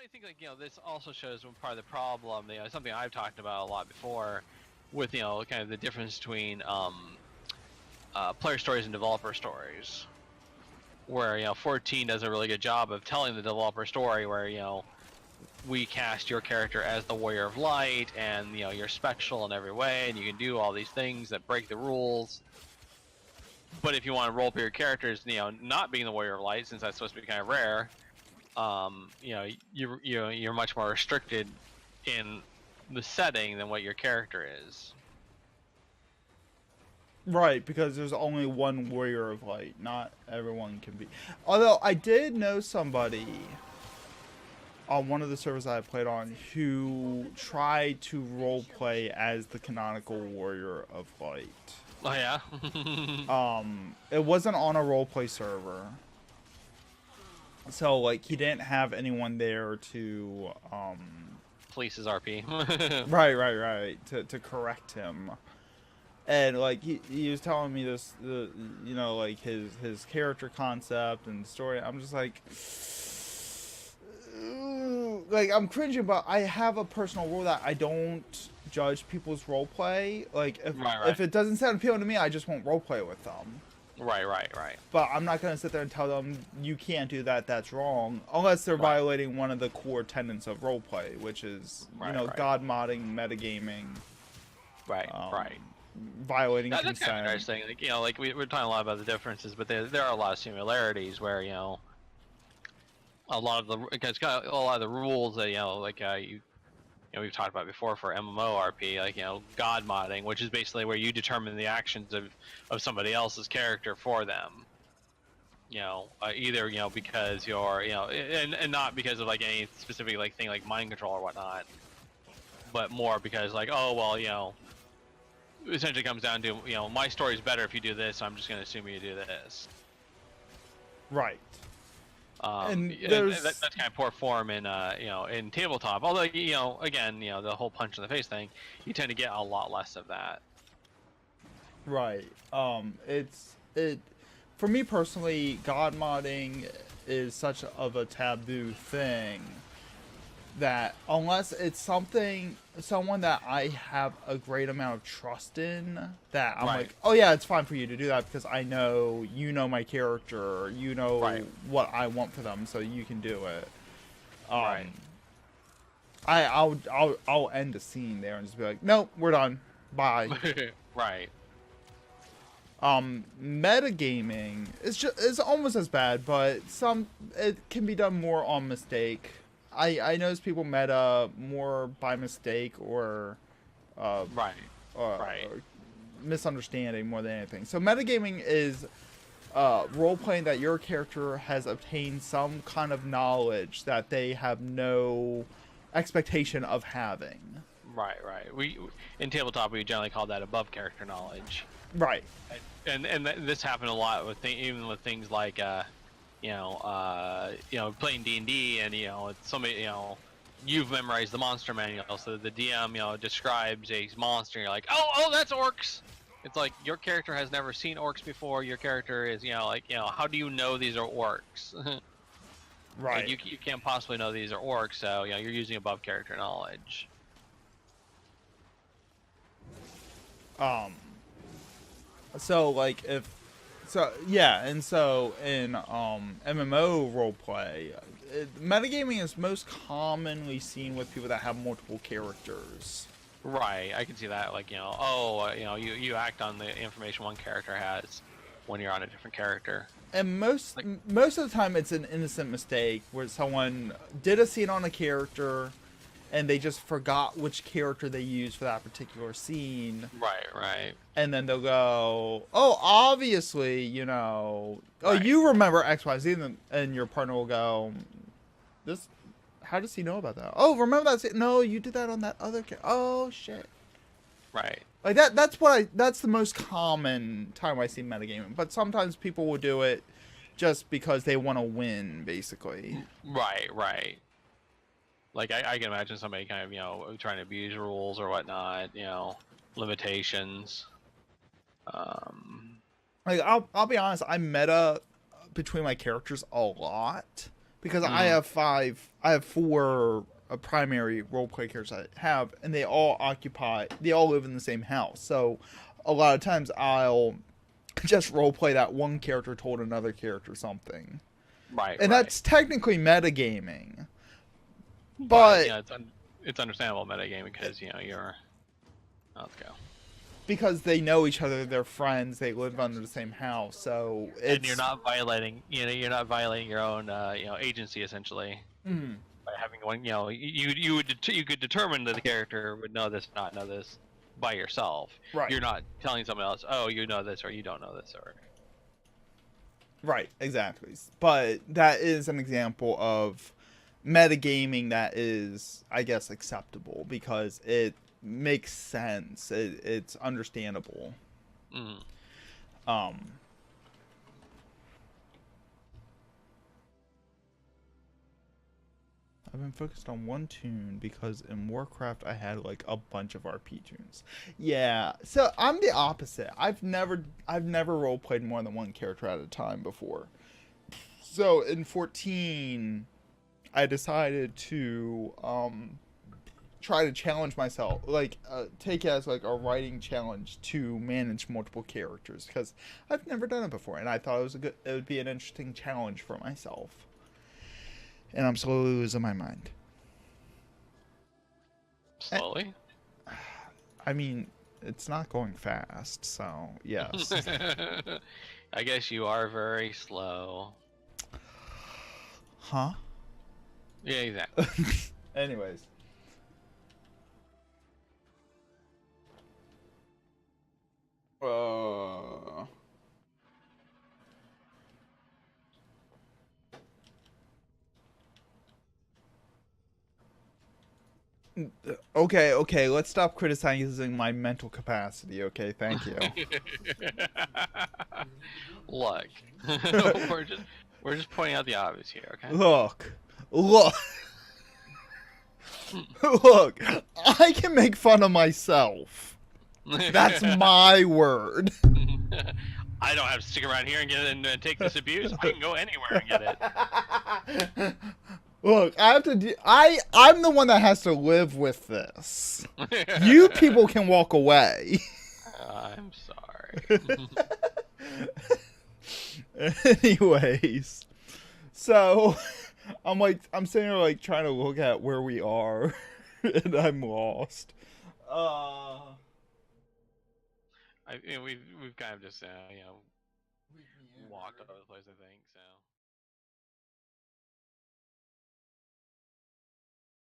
I think this also shows one part of the problem. Something I've talked about a lot before, with kind of the difference between player stories and developer stories, where 14 does a really good job of telling the developer story, where we cast your character as the Warrior of Light, and you're special in every way, and you can do all these things that break the rules. But if you want to roleplay your characters, not being the Warrior of Light, since that's supposed to be kind of rare, you're much more restricted in the setting than what your character is. Right, because there's only one Warrior of Light. Not everyone can be. Although I did know somebody on one of the servers I played on who tried to roleplay as the canonical Warrior of Light. Oh yeah. It wasn't on a roleplay server, so like he didn't have anyone there to police his RP. right to correct him. And like he was telling me this, like his character concept and story. I'm just like I'm cringing, but I have a personal rule that I don't judge people's roleplay. Like if it doesn't sound appealing to me, I just won't roleplay with them. Right. But I'm not gonna sit there and tell them you can't do that. That's wrong, unless they're violating one of the core tenets of roleplay, which is god modding, metagaming. Right. Violating that's consent. Kind of interesting. We're talking a lot about the differences, but there are a lot of similarities where a lot of the rules that we've talked about before for MMORP, god modding, which is basically where you determine the actions of somebody else's character for them. Either because you're and not because of any specific thing like mind control or whatnot, but more because essentially comes down to my story's better if you do this, so I'm just going to assume you do this. Right. And that's kind of poor form in in tabletop. Although again the whole punch in the face thing, you tend to get a lot less of that. Right. For me personally, god modding is such of a taboo thing that unless it's someone that I have a great amount of trust in, that I'm like, oh yeah, it's fine for you to do that because I know my character, what I want for them, so you can do it. I'll end the scene there and just be like, nope, we're done, bye. Right. Metagaming is almost as bad, but it can be done more on mistake. I notice people meta more by mistake or misunderstanding more than anything. So metagaming is role-playing that your character has obtained some kind of knowledge that they have no expectation of having. Right. We in tabletop we generally call that above character knowledge. Right. And this happened a lot with even with things like playing D&D, and it's somebody, you've memorized the monster manual, so the DM describes a monster, and you're like, oh that's orcs. It's like your character has never seen orcs before. Your character is how do you know these are orcs? Right. You can't possibly know these are orcs, so you're using above character knowledge. So in MMO roleplay, metagaming is most commonly seen with people that have multiple characters. Right, I can see that. You act on the information one character has when you're on a different character. And most of the time, it's an innocent mistake where someone did a scene on a character, and they just forgot which character they used for that particular scene. Right. And then they'll go, oh, obviously, you remember X, Y, Z, and your partner will go, how does he know about that? Oh, remember that scene? No, you did that on that other character. Oh, shit. Right. Like that's the most common time I see metagaming. But sometimes people will do it just because they want to win, basically. Right. Like I can imagine somebody kind of trying to abuse rules or whatnot, limitations. Like I'll be honest, I meta between my characters a lot because I have four primary roleplay characters I have, and they all live in the same house. So a lot of times I'll just roleplay that one character told another character something. Right. And that's technically metagaming. But yeah, it's understandable metagaming because you're. Let's go. Because they know each other, they're friends, they live under the same house, so it's... And you're not violating, you're not violating your own, agency essentially. Mm. By having one, you could determine that the character would know this, not know this, by yourself. Right. You're not telling someone else, oh, you know this or you don't know this or. Right, exactly. But that is an example of metagaming that is, I guess, acceptable because it makes sense. It's understandable. Mm. I've been focused on one tune because in Warcraft I had like a bunch of RP tunes. Yeah, so I'm the opposite. I've never role played more than one character at a time before. So in 14, I decided to try to challenge myself, like take it as like a writing challenge to manage multiple characters because I've never done it before, and I thought it would be an interesting challenge for myself. And I'm slowly losing my mind. Slowly? I mean, it's not going fast, so yes. I guess you are very slow. Huh? Yeah, exactly. Anyways. Okay, let's stop criticizing my mental capacity, okay? Thank you. Look, we're just pointing out the obvious here, okay? Look. Look, I can make fun of myself. That's my word. I don't have to stick around here and get it and take this abuse. I can go anywhere and get it. Look, I have to I'm the one that has to live with this. You people can walk away. I'm sorry. Anyways, so I'm sitting here like trying to look at where we are, and I'm lost. We've kind of just walked all over the place, I think so.